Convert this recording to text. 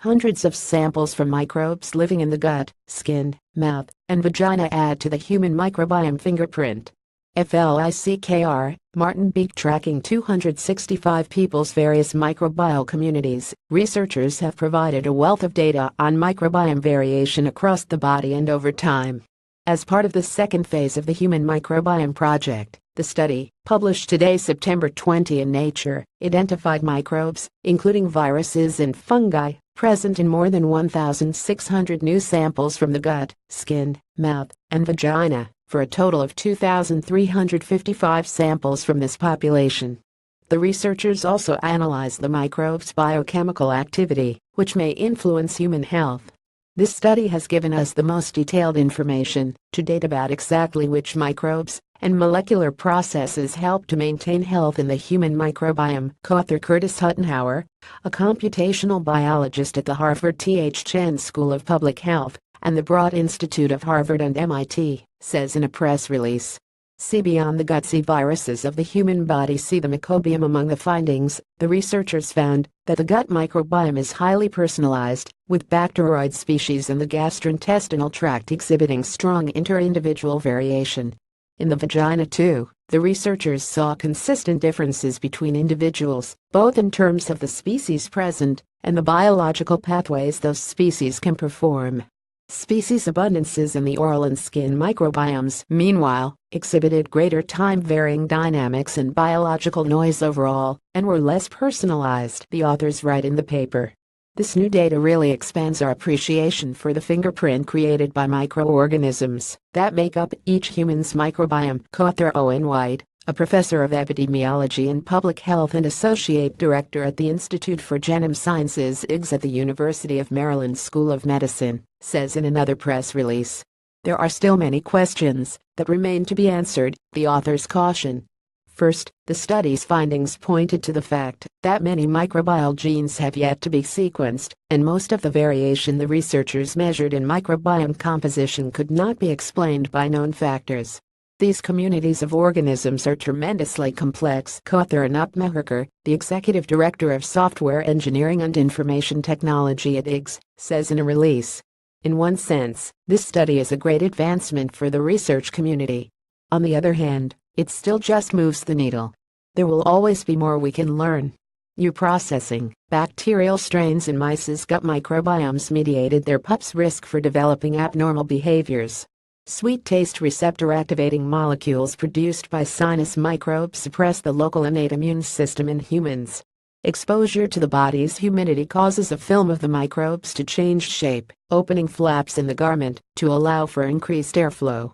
Hundreds of samples from microbes living in the gut, skin, mouth, and vagina add to the human microbiome fingerprint. FLICKR, Martin Beek tracking 265 people's various microbial communities. Researchers have provided a wealth of data on microbiome variation across the body and over time. As part of the second phase of the Human Microbiome Project, the study, published today September 20 in Nature, identified microbes, including viruses and fungi, present in more than 1,600 new samples from the gut, skin, mouth, and vagina, for a total of 2,355 samples from this population. The researchers also analyzed the microbes' biochemical activity, which may influence human health. This study has given us the most detailed information to date about exactly which microbes and molecular processes help to maintain health in the human microbiome. Co-author Curtis Huttenhauer, a computational biologist at the Harvard T.H. Chan School of Public Health and the Broad Institute of Harvard and MIT, says in a press release. See beyond the gut, see viruses of the human body, see the microbiome. Among the findings, the researchers found that the gut microbiome is highly personalized, with bacteroid species in the gastrointestinal tract exhibiting strong inter-individual variation. In the vagina too, the researchers saw consistent differences between individuals, both in terms of the species present and the biological pathways those species can perform. Species abundances in the oral and skin microbiomes, meanwhile, exhibited greater time-varying dynamics and biological noise overall, and were less personalized, the authors write in the paper. This new data really expands our appreciation for the fingerprint created by microorganisms that make up each human's microbiome. Co-author Owen White, a professor of epidemiology and public health and associate director at the Institute for Genome Sciences (IGS) at the University of Maryland School of Medicine, says in another press release. There are still many questions that remain to be answered, the authors caution. First, the study's findings pointed to the fact that many microbial genes have yet to be sequenced, and most of the variation the researchers measured in microbiome composition could not be explained by known factors. These communities of organisms are tremendously complex. Co-author Anup Meherkar, the executive director of software engineering and information technology at IGS, says in a release. In one sense, this study is a great advancement for the research community. On the other hand, it still just moves the needle. There will always be more we can learn. Processing bacterial strains in mice's gut microbiomes mediated their pups' risk for developing abnormal behaviors. Sweet taste receptor activating molecules produced by sinus microbes suppress the local innate immune system in humans. Exposure to the body's humidity causes a film of the microbes to change shape, opening flaps in the garment to allow for increased airflow.